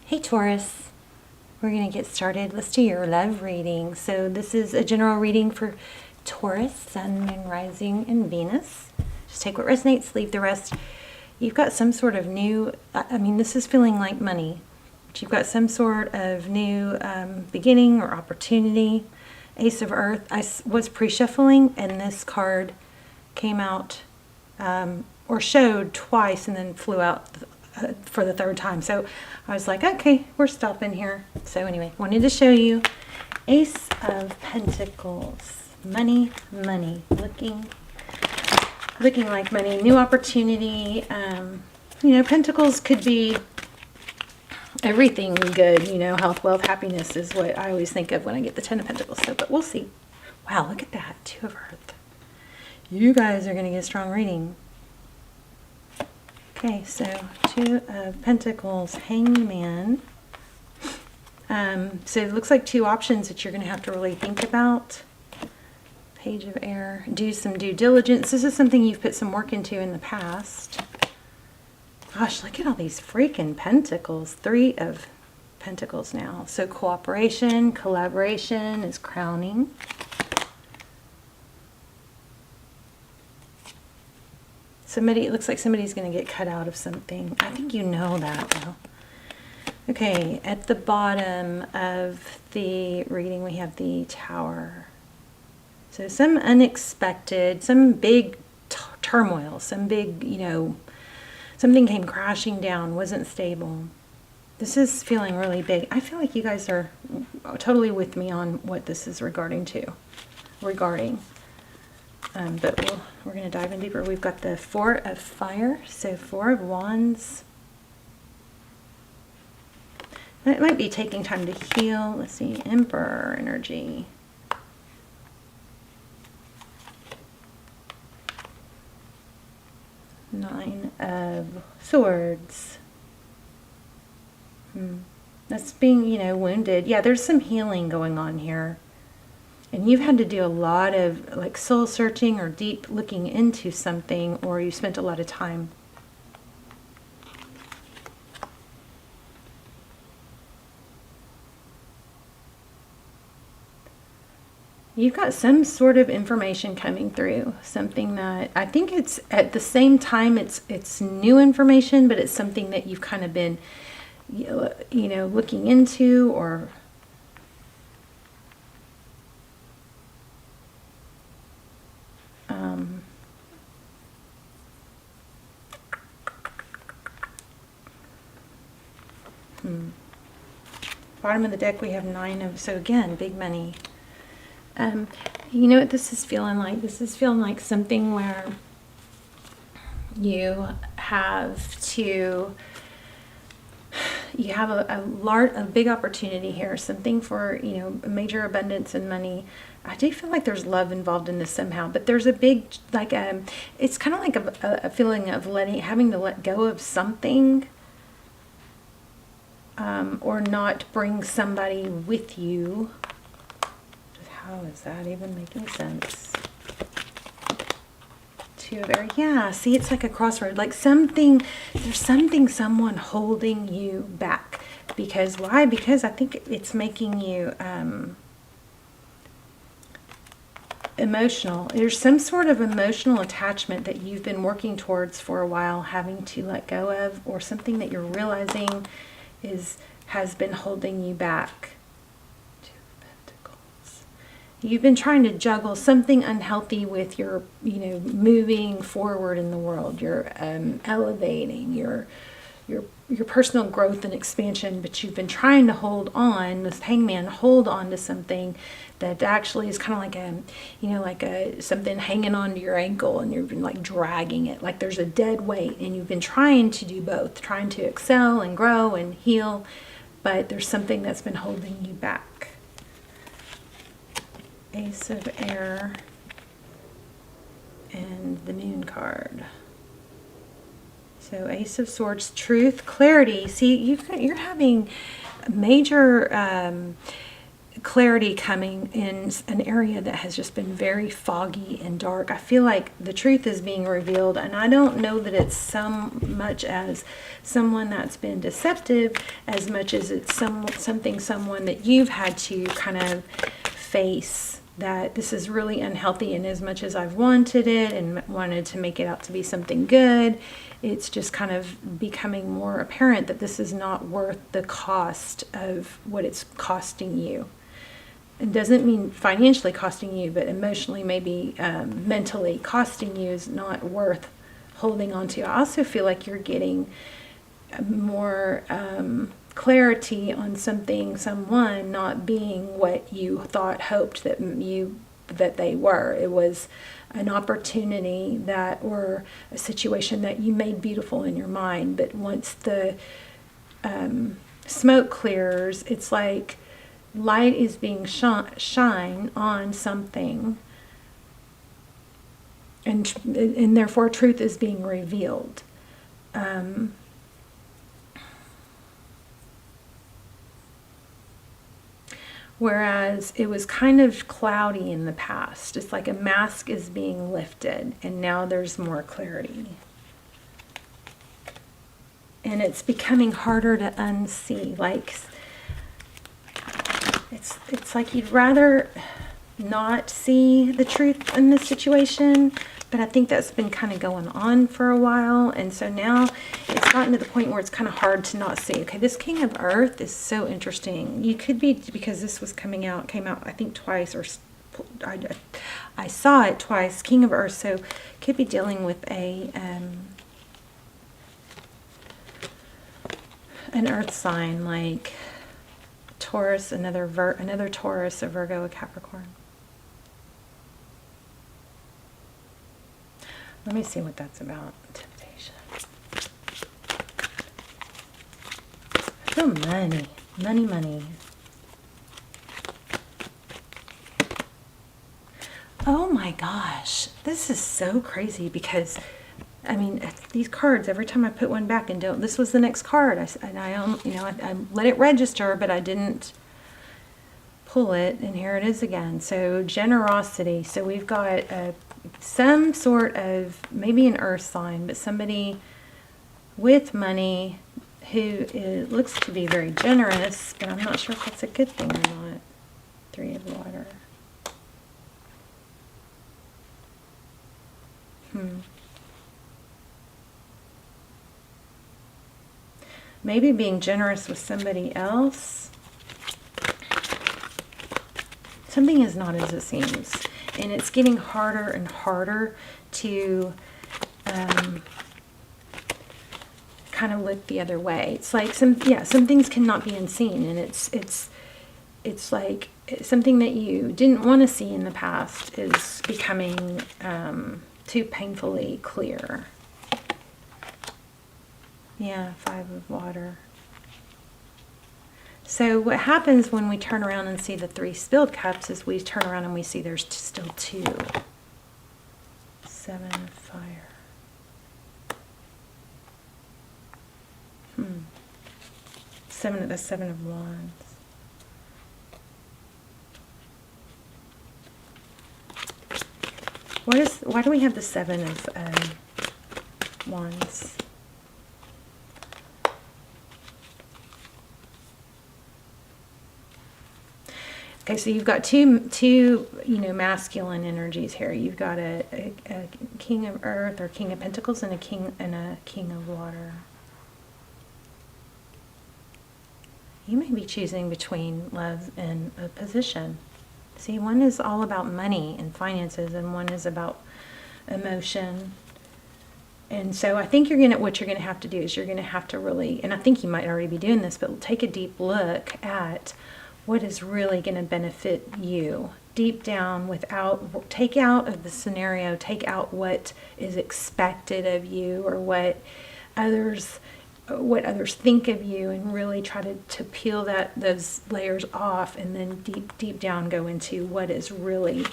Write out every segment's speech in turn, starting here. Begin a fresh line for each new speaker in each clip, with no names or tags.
Hey Taurus, we're going to get started. Let's do your love reading. So this is a general reading for Taurus, Sun, Moon, Rising, and Venus. Just take what resonates, leave the rest. You've got some sort of new, this is feeling like money, but you've got some sort of new beginning or opportunity. Ace of Earth. I was pre-shuffling and this card came out or showed twice and then flew out for the third time. So I was like, okay, we're stopping here. So anyway, wanted to show you Ace of Pentacles. Money, looking like money, new opportunity. Pentacles could be everything good, health, wealth, happiness is what I always think of when I get the Ten of Pentacles. So, but we'll see. Wow, look at that, Two of Earth. You guys are going to get a strong reading. Okay, so Two of Pentacles, Hangman. So it looks like two options that you're going to have to really think about. Page of Air, do some due diligence. This is something you've put some work into in the past. Gosh, look at all these freaking pentacles. Three of Pentacles now. So cooperation, collaboration is crowning. It looks like somebody's going to get cut out of something. I think you know that, though. Okay, at the bottom of the reading, we have the Tower. So some unexpected, some big turmoil, some big, something came crashing down, wasn't stable. This is feeling really big. I feel like you guys are totally with me on what this is regarding. But we're going to dive in deeper. We've got the Four of Fire, so Four of Wands. It might be taking time to heal. Let's see, Emperor energy. Nine of Swords. That's being, wounded. Yeah, there's some healing going on here. And you've had to do a lot of like soul searching or deep looking into something, or you spent a lot of time. You've got some sort of information coming through, something that I think it's at the same time it's new information, but it's something that you've kind of been looking into or bottom of the deck we have Nine of, so again, big money. You know what this is feeling like? This is feeling like something where you have a big opportunity here, something for, major abundance and money. I do feel like there's love involved in this somehow, but there's a big, it's kind of like a feeling of having to let go of something, or not bring somebody with you. How is that even making sense? Two of Aries. Yeah, see, it's like a crossroad. Like there's someone holding you back. Because why? Because I think it's making you emotional. There's some sort of emotional attachment that you've been working towards for a while, having to let go of, or something that you're realizing has been holding you back. You've been trying to juggle something unhealthy with your, moving forward in the world. You're elevating your personal growth and expansion, but you've been trying to hold on, this Hangman, hold on to something that actually is kind of like something hanging onto your ankle, and you've been like dragging it, like there's a dead weight, and you've been trying to do both, trying to excel and grow and heal, but there's something that's been holding you back. Ace of Air and the Moon card. So Ace of Swords, truth, clarity. See, you're having major clarity coming in an area that has just been very foggy and dark. I feel like the truth is being revealed, and I don't know that it's so much as someone that's been deceptive as much as it's someone that you've had to kind of face, that this is really unhealthy, and as much as I've wanted it and wanted to make it out to be something good, it's just kind of becoming more apparent that this is not worth the cost of what it's costing you. It doesn't mean financially costing you, but emotionally, maybe mentally costing you is not worth holding on to. I also feel like you're getting more clarity on someone not being what you hoped that they were. It was an opportunity or a situation that you made beautiful in your mind, but once the smoke clears, it's like light is being shine on something, and therefore truth is being revealed. Whereas it was kind of cloudy in the past. It's like a mask is being lifted, and now there's more clarity. And it's becoming harder to unsee. Like, it's like you'd rather not see the truth in this situation, but I think that's been kind of going on for a while, and so now it's gotten to the point where it's kind of hard to not see. Okay, this King of Earth is so interesting. You could be, because this was came out I think twice, or I saw it twice, King of Earth, so could be dealing with an earth sign like Taurus, another Taurus, a Virgo, a Capricorn. Let me see what that's about. Temptation. I feel money. Money. Oh my gosh. This is so crazy because, I mean, these cards, every time I put one back and don't, this was the next card. I let it register, but I didn't pull it, and here it is again. So generosity. So we've got some sort of, maybe an earth sign, but somebody with money who looks to be very generous, but I'm not sure if that's a good thing or not. 3 of water. Maybe being generous with somebody else. Something is not as it seems. And it's getting harder and harder to kind of look the other way. It's like some things cannot be unseen, and it's like something that you didn't want to see in the past is becoming too painfully clear. Yeah, 5 of water. So what happens when we turn around and see the 3 spilled cups is we turn around and we see there's still 2. 7 of fire. The 7 of wands. Why do we have the 7 of wands? Okay, so you've got two masculine energies here. You've got a King of Earth or King of Pentacles and a King of Water. You may be choosing between love and a position. See, one is all about money and finances, and one is about emotion. And so I think what you're going to have to do is you're going to have to really, and I think you might already be doing this, but take a deep look at what is really going to benefit you deep down. Take out of the scenario, take out what is expected of you or what others think of you, and really try to peel those layers off, and then deep down go into what is really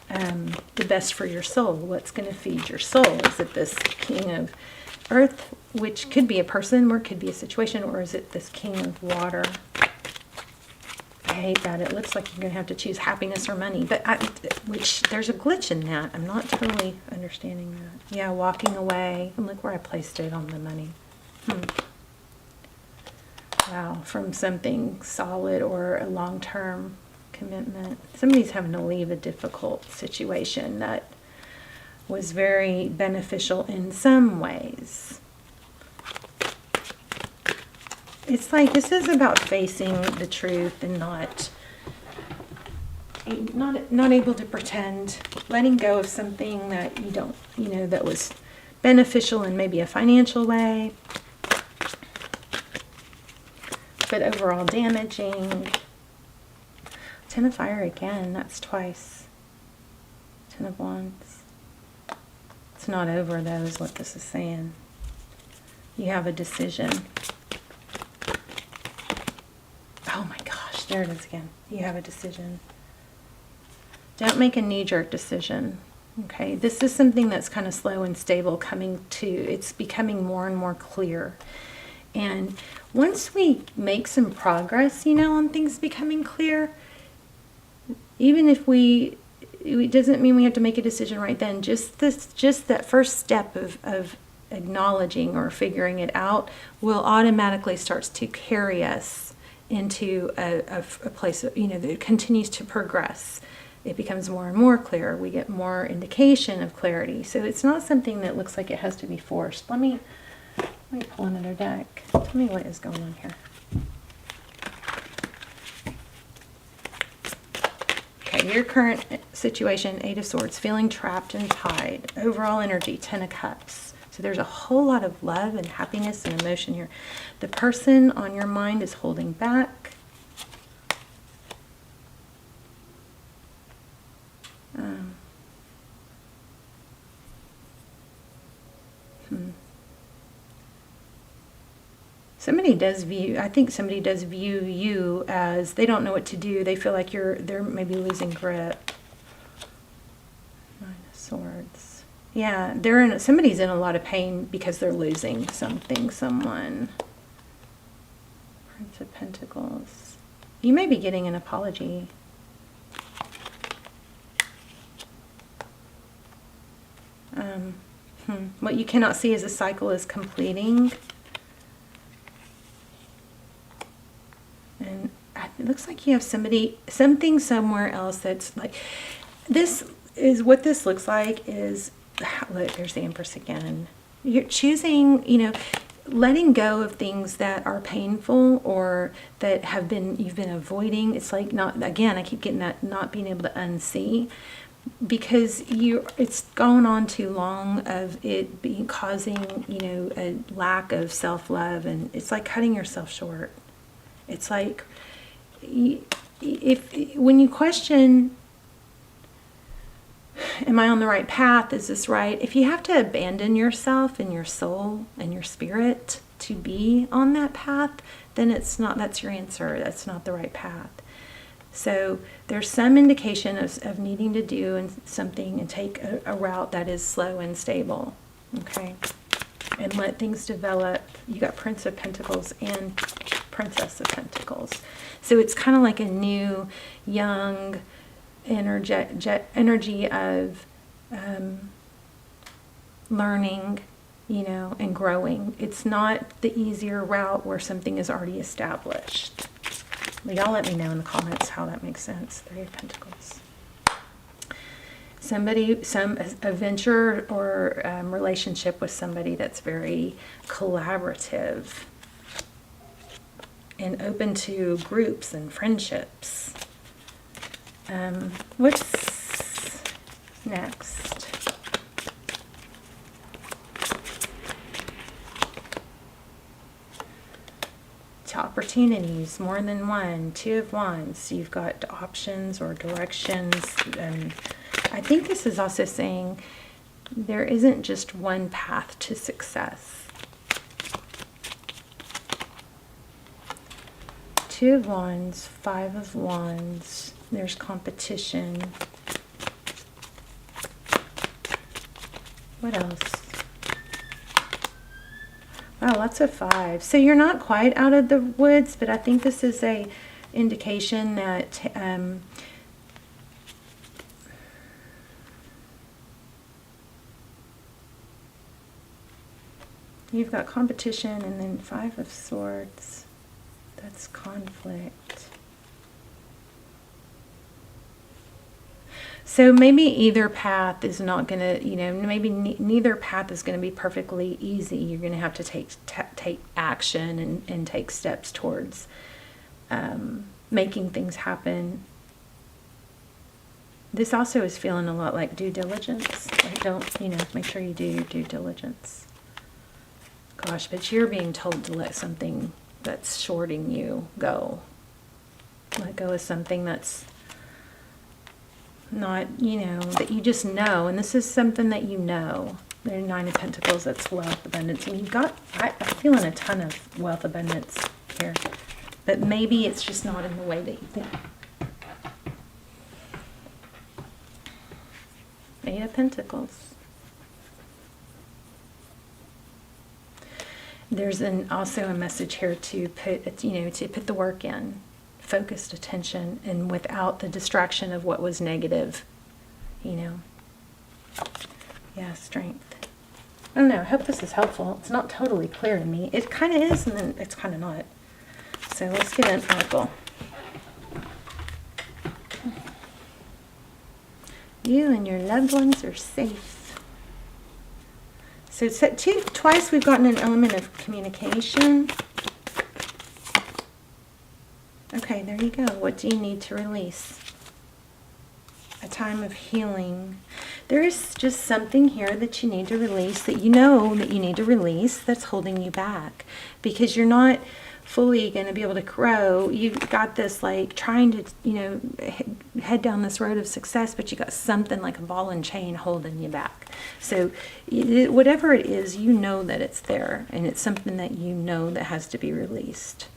the best for your soul. What's going to feed your soul? Is it this King of Earth, which could be a person or it could be a situation, or is it this King of Water? hate that. It looks like you're going to have to choose happiness or money. But which there's a glitch in that. I'm not totally understanding that. Yeah, walking away. And look where I placed it on the money. Wow, from something solid or a long-term commitment. Somebody's having to leave a difficult situation that was very beneficial in some ways. It's like this is about facing the truth and not able to pretend, letting go of something that you don't, that was beneficial in maybe a financial way, but overall damaging. 10 of Fire again, that's twice. 10 of Wands. It's not over though, is what this is saying. You have a decision. Oh my gosh, there it is again. You have a decision. Don't make a knee-jerk decision. Okay, this is something that's kind of slow and stable coming to, it's becoming more and more clear. And once we make some progress, on things becoming clear, even if it doesn't mean we have to make a decision right then, just that first step of acknowledging or figuring it out will automatically starts to carry us into a place, that continues to progress. It becomes more and more clear. We get more indication of clarity. So it's not something that looks like it has to be forced. Let me pull another deck. Tell me what is going on here. Okay, your current situation, 8 of Swords, feeling trapped and tied. Overall energy, 10 of Cups. So there's a whole lot of love and happiness and emotion here. The person on your mind is holding back. I think somebody does view you as they don't know what to do. They feel like they're maybe losing grip. 9 of Swords. Yeah, somebody's in a lot of pain because they're losing something, someone. Prince of Pentacles. You may be getting an apology. What you cannot see as a cycle is completing. And it looks like you have something somewhere else that's like, this is what this looks like is, look, there's the Empress again. You're choosing, letting go of things that are painful or that you've been avoiding. It's like I keep getting that, not being able to unsee. Because it's gone on too long of it causing, a lack of self-love, and it's like cutting yourself short. It's like, when you question, am I on the right path? Is this right? If you have to abandon yourself and your soul and your spirit to be on that path, then that's your answer. That's not the right path. So there's some indication of needing to do something and take a route that is slow and stable, okay? And let things develop. You got Prince of Pentacles and Princess of Pentacles. So it's kind of like a new, young energy of learning, and growing. It's not the easier route where something is already established. Y'all let me know in the comments how that makes sense. 3 of Pentacles. A venture or relationship with somebody that's very collaborative and open to groups and friendships. What's next? Opportunities, more than one. 2 of Wands. You've got options or directions. And I think this is also saying there isn't just one path to success. 2 of Wands, 5 of Wands. There's competition. What else? Wow, lots of 5s. So you're not quite out of the woods, but I think this is indication that you've got competition, and then 5 of Swords. That's conflict. So maybe either path is not going to, maybe neither path is going to be perfectly easy. You're going to have to take action and take steps towards making things happen. This also is feeling a lot like due diligence. Like make sure you do your due diligence. Gosh, but you're being told to let something that's shorting you go. Let go of something that's not, that you just know. And this is something that you know. There's 9 of Pentacles, that's wealth, abundance. And you've got, I'm feeling a ton of wealth, abundance here. But maybe it's just not in the way that you think. 8 of Pentacles. There's also a message here to put, to put the work in, focused attention, and without the distraction of what was negative, Yeah, strength. I don't know. I hope this is helpful. It's not totally clear to me. It kind of is, and then it's kind of not. So let's get an oracle. You and your loved ones are safe. So twice we've gotten an element of communication. Okay, there you go. What do you need to release? A time of healing. There is just something here that you need to release, that you know that you need to release, that's holding you back. Because you're not fully going to be able to grow. You've got this like trying to, head down this road of success, but you got something like a ball and chain holding you back. So whatever it is, you know that it's there, and it's something that you know that has to be released.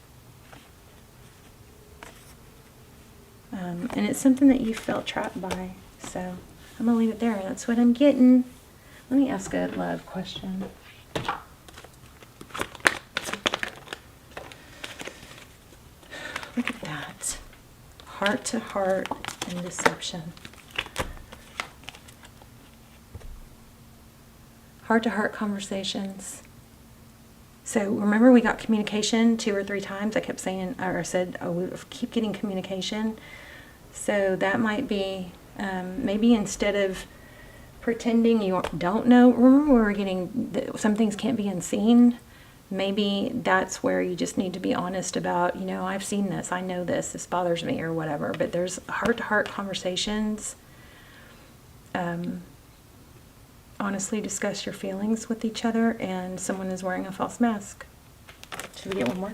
And it's something that you felt trapped by. So I'm going to leave it there. That's what I'm getting. Let me ask a love question. Look at that. Heart to heart and deception. Heart to heart conversations. So remember, we got communication 2 or 3 times. I kept saying, or said, we keep getting communication. So that might be, maybe instead of pretending you don't know, remember we were getting, some things can't be unseen. Maybe that's where you just need to be honest about, I've seen this, I know this bothers me or whatever. But there's heart-to-heart conversations. Honestly discuss your feelings with each other, and someone is wearing a false mask. Should we get one more?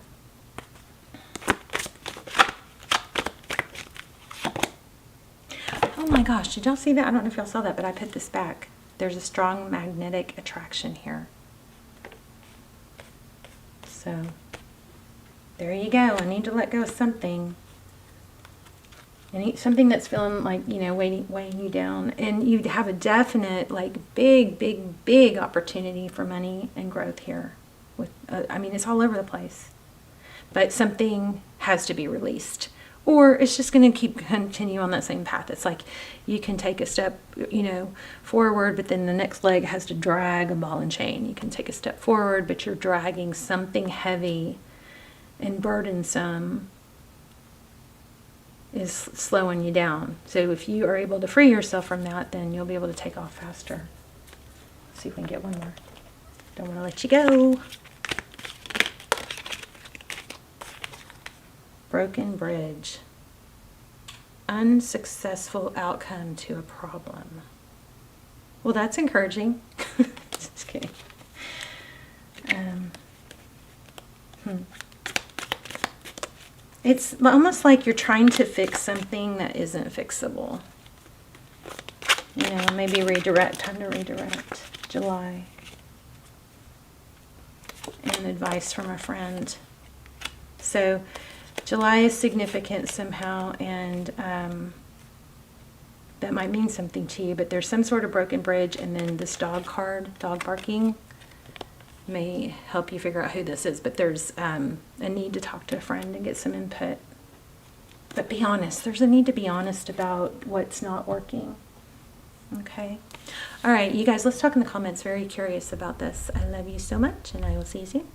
Oh my gosh, did y'all see that? I don't know if y'all saw that, but I put this back. There's a strong magnetic attraction here. So, there you go. I need to let go of something. And something that's feeling like, weighing you down. And you have a definite, big opportunity for money and growth here. It's all over the place. But something has to be released. Or it's just going to continue on that same path. It's like you can take a step, forward, but then the next leg has to drag a ball and chain. You can take a step forward, but you're dragging something heavy and burdensome is slowing you down. So if you are able to free yourself from that, then you'll be able to take off faster. Let's see if we can get one more. Don't want to let you go. Broken bridge. Unsuccessful outcome to a problem. Well, that's encouraging. Just kidding. It's almost like you're trying to fix something that isn't fixable. Maybe redirect. Time to redirect. July. And advice from a friend. So July is significant somehow, and that might mean something to you, but there's some sort of broken bridge, and then this dog card, dog barking, may help you figure out who this is. But there's a need to talk to a friend and get some input. But be honest. There's a need to be honest about what's not working. Okay. All right, you guys, let's talk in the comments. Very curious about this. I love you so much, and I will see you soon.